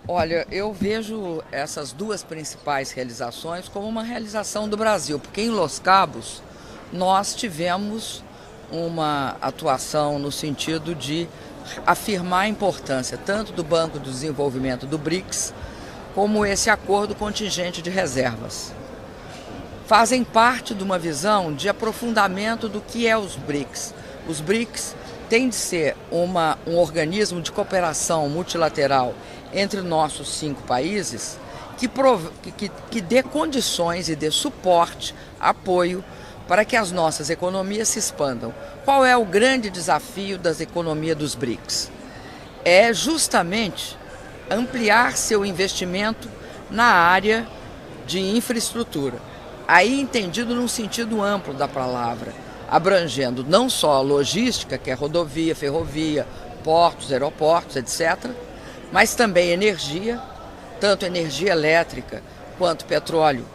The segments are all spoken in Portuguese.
Olha, eu vejo essas duas principais realizações como uma realização do Brasil, porque em Los Cabos nós tivemos uma atuação no sentido de afirmar a importância tanto do Banco do Desenvolvimento do BRICS, como esse acordo contingente de reservas. Fazem parte de uma visão de aprofundamento do que é os BRICS. Os BRICS têm de ser um organismo de cooperação multilateral entre nossos 5 países que dê condições e dê suporte, apoio para que as nossas economias se expandam. Qual é o grande desafio das economias dos BRICS? É justamente ampliar seu investimento na área de infraestrutura. Aí entendido num sentido amplo da palavra, abrangendo não só a logística, que é rodovia, ferrovia, portos, aeroportos, etc., mas também energia, tanto energia elétrica quanto petróleo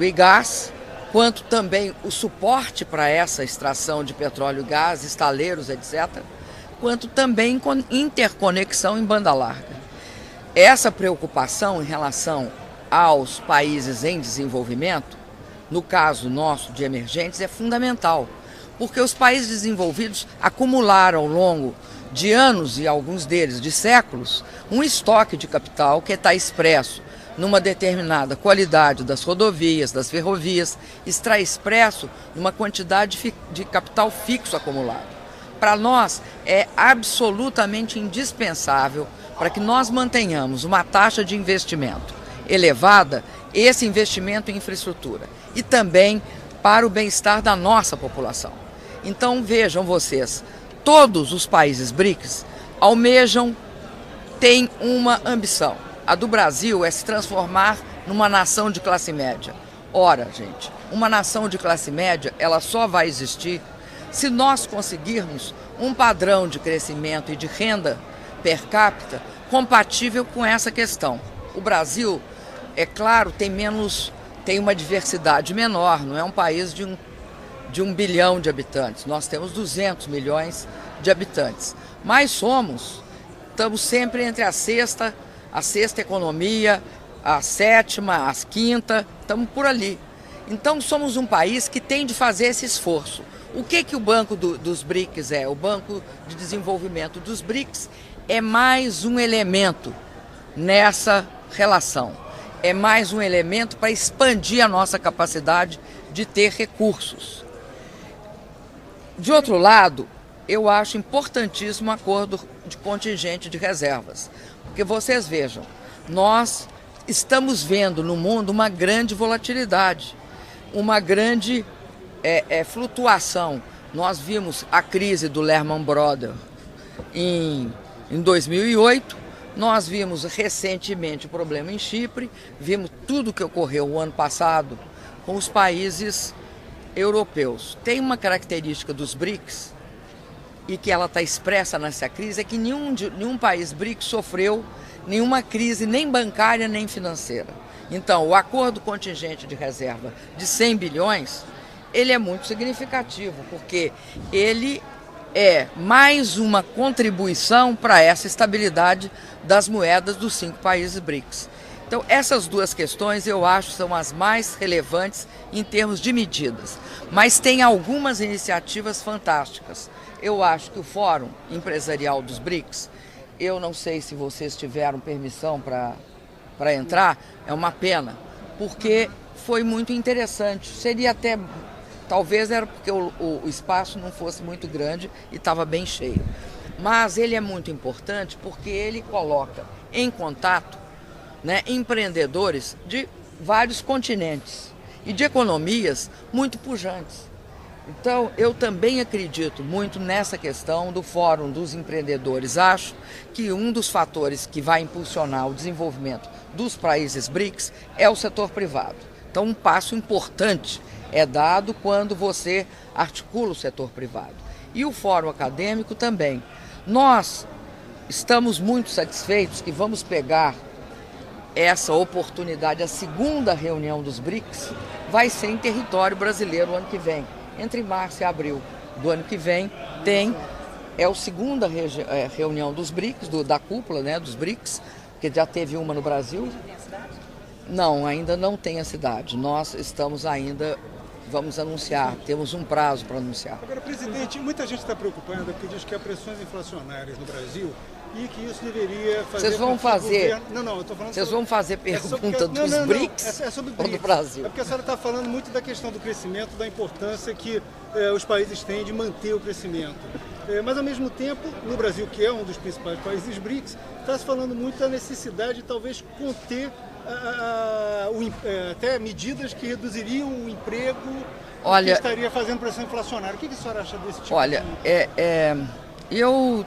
e gás, quanto também o suporte para essa extração de petróleo e gás, estaleiros, etc., quanto também com interconexão em banda larga. Essa preocupação em relação aos países em desenvolvimento, no caso nosso de emergentes, é fundamental, porque os países desenvolvidos acumularam ao longo de anos e alguns deles de séculos um estoque de capital que está expresso numa determinada qualidade das rodovias, das ferrovias, está expresso numa quantidade de capital fixo acumulado. Para nós é absolutamente indispensável, para que nós mantenhamos uma taxa de investimento elevada, esse investimento em infraestrutura e também para o bem-estar da nossa população. Então vejam vocês, todos os países BRICS almejam, têm uma ambição. A do Brasil é se transformar numa nação de classe média. Ora, gente, uma nação de classe média, ela só vai existir se nós conseguirmos um padrão de crescimento e de renda per capita compatível com essa questão. O Brasil, é claro, tem uma diversidade menor, não é um país de 1 bilhão de habitantes. Nós temos 200 milhões de habitantes. Mas estamos sempre entre a sexta economia, a sétima, a quinta, estamos por ali. Então somos um país que tem de fazer esse esforço. O que o Banco dos BRICS é? O Banco de Desenvolvimento dos BRICS é mais um elemento nessa relação. É mais um elemento para expandir a nossa capacidade de ter recursos. De outro lado, eu acho importantíssimo o acordo de contingente de reservas. Porque vocês vejam, nós estamos vendo no mundo uma grande volatilidade, uma grande flutuação. Nós vimos a crise do Lehman Brothers em 2008, nós vimos recentemente o problema em Chipre, vimos tudo o que ocorreu o ano passado com os países europeus. Tem uma característica dos BRICS, e que ela está expressa nessa crise, é que nenhum país BRICS sofreu nenhuma crise, nem bancária, nem financeira. Então, o acordo contingente de reserva de 100 bilhões, ele é muito significativo, porque ele é mais uma contribuição para essa estabilidade das moedas dos 5 países BRICS. Então, essas duas questões eu acho são as mais relevantes em termos de medidas. Mas tem algumas iniciativas fantásticas. Eu acho que o Fórum Empresarial dos BRICS, eu não sei se vocês tiveram permissão para entrar, é uma pena, porque foi muito interessante. Seria até, talvez era porque o espaço não fosse muito grande e estava bem cheio. Mas ele é muito importante porque ele coloca em contato, né, empreendedores de vários continentes e de economias muito pujantes. Então, eu também acredito muito nessa questão do Fórum dos Empreendedores. Acho que um dos fatores que vai impulsionar o desenvolvimento dos países BRICS é o setor privado. Então, um passo importante é dado quando você articula o setor privado. E o Fórum Acadêmico também. Nós estamos muito satisfeitos que vamos pegar essa oportunidade. A segunda reunião dos BRICS vai ser em território brasileiro o ano que vem. Entre março e abril do ano que vem é a segunda reunião dos BRICS, da cúpula, né, dos BRICS, porque já teve uma no Brasil. Não, ainda não tem a cidade. Nós estamos ainda, vamos anunciar, temos um prazo para anunciar. Agora, presidente, muita gente está preocupada porque diz que há pressões inflacionárias no Brasil e que isso deveria fazer... Vocês vão fazer... Não, eu estou falando... Vocês vão fazer pergunta dos BRICS ou do Brasil? É porque a senhora está falando muito da questão do crescimento, da importância que os países têm de manter o crescimento. Mas, ao mesmo tempo, no Brasil, que é um dos principais países BRICS, está se falando muito da necessidade de talvez conter até medidas que reduziriam o emprego, que estaria fazendo pressão inflacionária. O que a senhora acha desse tipo eu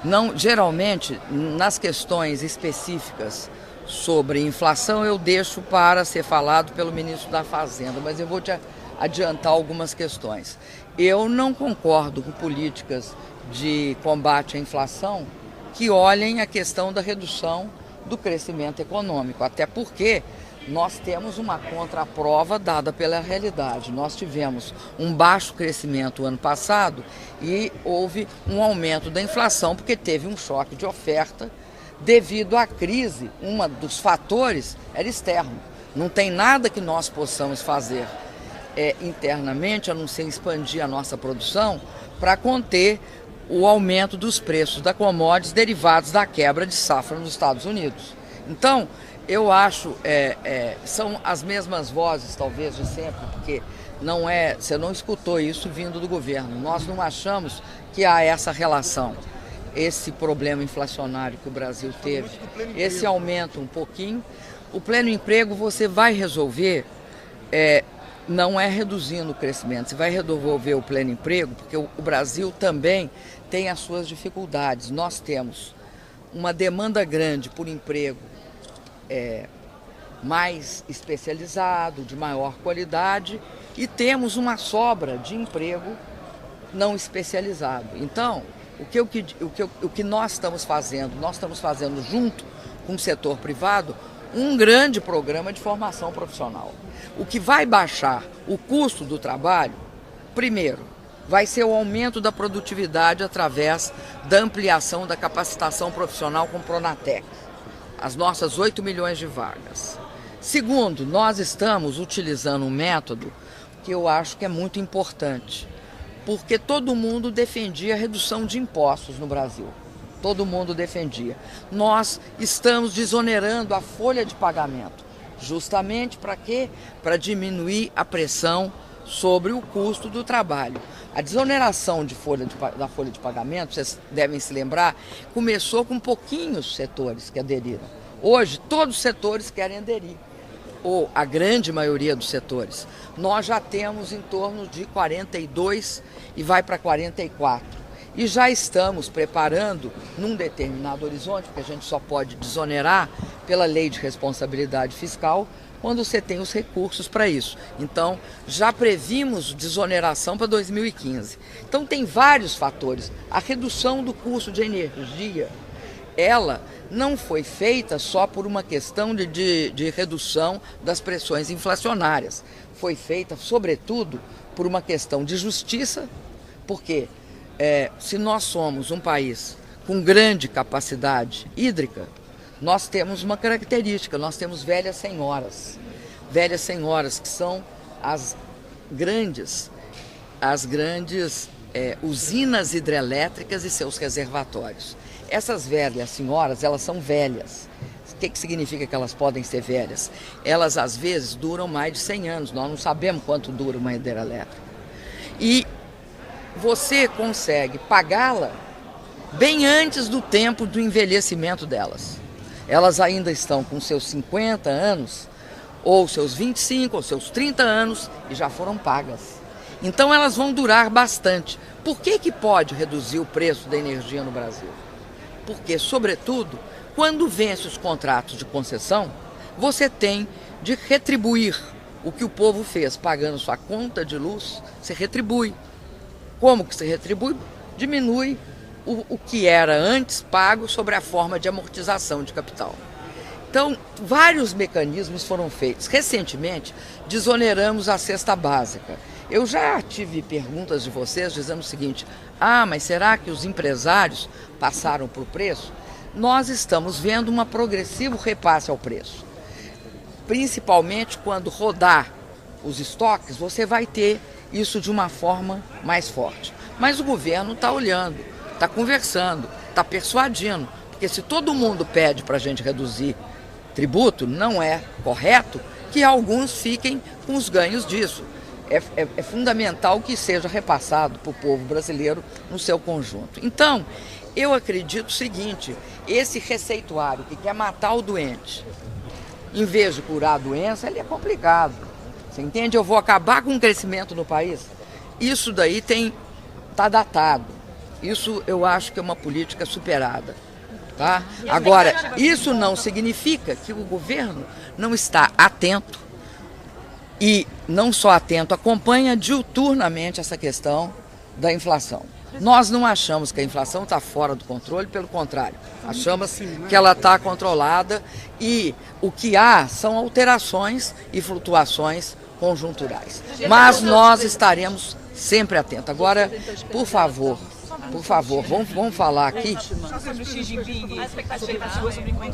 não, geralmente, nas questões específicas sobre inflação, eu deixo para ser falado pelo ministro da Fazenda, mas eu vou te adiantar algumas questões. Eu não concordo com políticas de combate à inflação que olhem a questão da redução do crescimento econômico, até porque nós temos uma contraprova dada pela realidade. Nós tivemos um baixo crescimento ano passado e houve um aumento da inflação porque teve um choque de oferta devido à crise. Um dos fatores era externo. Não tem nada que nós possamos fazer internamente, a não ser expandir a nossa produção para conter o aumento dos preços da commodities derivados da quebra de safra nos Estados Unidos. Então, eu acho, são as mesmas vozes, talvez, de sempre, porque você não escutou isso vindo do governo. Nós não achamos que há essa relação, esse problema inflacionário que o Brasil teve, esse aumento um pouquinho. O pleno emprego você vai resolver, não é reduzindo o crescimento, você vai resolver o pleno emprego, porque o Brasil também tem as suas dificuldades. Nós temos uma demanda grande por emprego mais especializado, de maior qualidade, e temos uma sobra de emprego não especializado. Então, o que nós estamos fazendo junto com o setor privado, um grande programa de formação profissional. O que vai baixar o custo do trabalho, primeiro, vai ser o aumento da produtividade através da ampliação da capacitação profissional com o Pronatec, as nossas 8 milhões de vagas. Segundo, nós estamos utilizando um método que eu acho que é muito importante, porque todo mundo defendia a redução de impostos no Brasil. Todo mundo defendia. Nós estamos desonerando a folha de pagamento. Justamente para quê? Para diminuir a pressão sobre o custo do trabalho. A desoneração da folha de pagamento, vocês devem se lembrar, começou com pouquinhos setores que aderiram. Hoje, todos os setores querem aderir, ou a grande maioria dos setores. Nós já temos em torno de 42 e vai para 44. E já estamos preparando, num determinado horizonte, porque a gente só pode desonerar pela lei de responsabilidade fiscal, quando você tem os recursos para isso. Então, já previmos desoneração para 2015. Então, tem vários fatores. A redução do custo de energia, ela não foi feita só por uma questão de redução das pressões inflacionárias. Foi feita, sobretudo, por uma questão de justiça, porque se nós somos um país com grande capacidade hídrica, nós temos uma característica, nós temos velhas senhoras que são as grandes usinas hidrelétricas e seus reservatórios. Essas velhas senhoras, elas são velhas. O que significa que elas podem ser velhas? Elas, às vezes, duram mais de 100 anos, nós não sabemos quanto dura uma hidrelétrica. E você consegue pagá-la bem antes do tempo do envelhecimento delas. Elas ainda estão com seus 50 anos, ou seus 25, ou seus 30 anos, e já foram pagas. Então elas vão durar bastante. Por que pode reduzir o preço da energia no Brasil? Porque, sobretudo, quando vence os contratos de concessão, você tem de retribuir o que o povo fez pagando sua conta de luz, você retribui. Como que se retribui? Diminui o que era antes pago sobre a forma de amortização de capital. Então, vários mecanismos foram feitos. Recentemente, desoneramos a cesta básica. Eu já tive perguntas de vocês dizendo o seguinte: mas será que os empresários passaram por preço? nós estamos vendo um progressivo repasse ao preço. Principalmente quando rodar os estoques, você vai ter isso de uma forma mais forte. Mas o governo está olhando, está conversando, está persuadindo, porque se todo mundo pede para a gente reduzir tributo, não é correto que alguns fiquem com os ganhos disso. É fundamental que seja repassado para o povo brasileiro no seu conjunto. Então, eu acredito o seguinte, esse receituário que quer matar o doente, em vez de curar a doença, ele é complicado. Você entende? Eu vou acabar com o crescimento no país. Isso daí está datado. Isso eu acho que é uma política superada. Tá? Agora, isso não significa que o governo não está atento e não só atento, acompanha diuturnamente essa questão da inflação. Nós não achamos que a inflação está fora do controle, pelo contrário, achamos que ela está controlada e o que há são alterações e flutuações conjunturais. Mas nós estaremos sempre atentos. Agora, por favor, vamos falar aqui.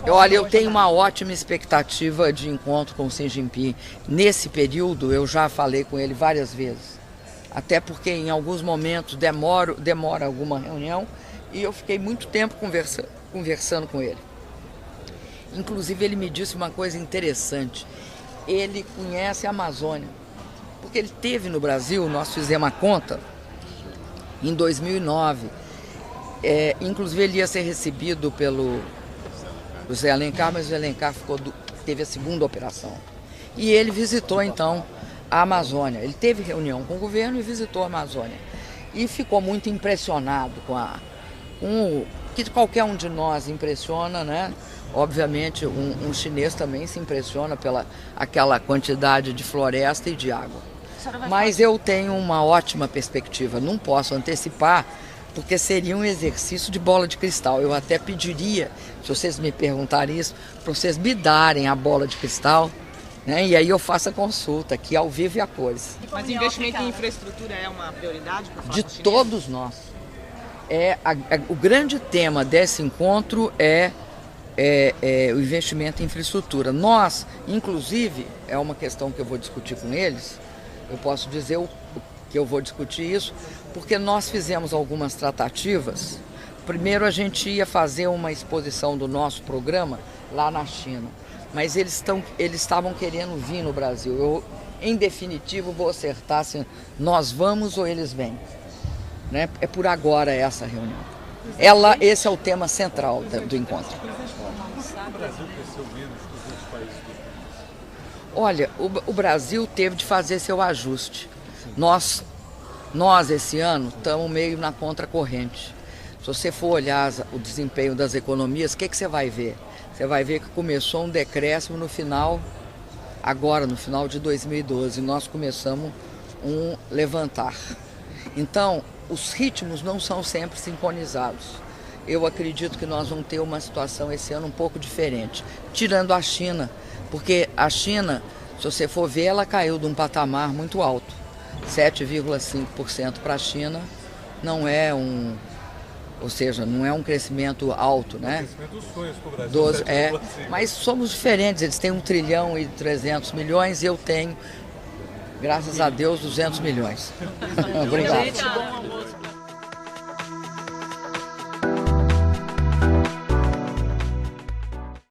Olha, eu tenho uma ótima expectativa de encontro com o Xi Jinping. Nesse período, eu já falei com ele várias vezes. Até porque em alguns momentos demora alguma reunião e eu fiquei muito tempo conversando com ele. Inclusive, ele me disse uma coisa interessante. Ele conhece a Amazônia, porque ele esteve no Brasil, nós fizemos a conta, em 2009. Inclusive, ele ia ser recebido pelo José Alencar, mas o José Alencar teve a segunda operação. E ele visitou, então, a Amazônia. Ele teve reunião com o governo e visitou a Amazônia. E ficou muito impressionado com o que qualquer um de nós impressiona, né? Obviamente, um chinês também se impressiona pela aquela quantidade de floresta e de água. Mas eu tenho uma ótima perspectiva. Não posso antecipar, porque seria um exercício de bola de cristal. Eu até pediria, se vocês me perguntarem isso, para vocês me darem a bola de cristal, né? E aí eu faço a consulta aqui ao vivo e a cores. Mas investimento em infraestrutura é uma prioridade para de todos nós. O grande tema desse encontro é o investimento em infraestrutura. Nós, inclusive, é uma questão que eu vou discutir com eles, eu posso dizer que eu vou discutir isso, porque nós fizemos algumas tratativas. Primeiro, a gente ia fazer uma exposição do nosso programa lá na China, mas eles estavam querendo vir no Brasil. Eu, em definitivo, vou acertar se nós vamos ou eles vêm. Né? É por agora essa reunião. Esse é o tema central do encontro. O Brasil cresceu menos que os outros países do mundo? Olha, o Brasil teve de fazer seu ajuste. Nós esse ano, estamos meio na contracorrente. Se você for olhar o desempenho das economias, o que você vai ver? Você vai ver que começou um decréscimo no final de 2012, nós começamos um levantar. Então, os ritmos não são sempre sincronizados. Eu acredito que nós vamos ter uma situação esse ano um pouco diferente, tirando a China, porque a China, se você for ver, ela caiu de um patamar muito alto. 7,5% para a China não é não é um crescimento alto, né? Um crescimento dos sonhos para o Brasil. Mas somos diferentes, eles têm 1 trilhão e 300 milhões e eu tenho, graças a Deus, 200 milhões. Obrigado.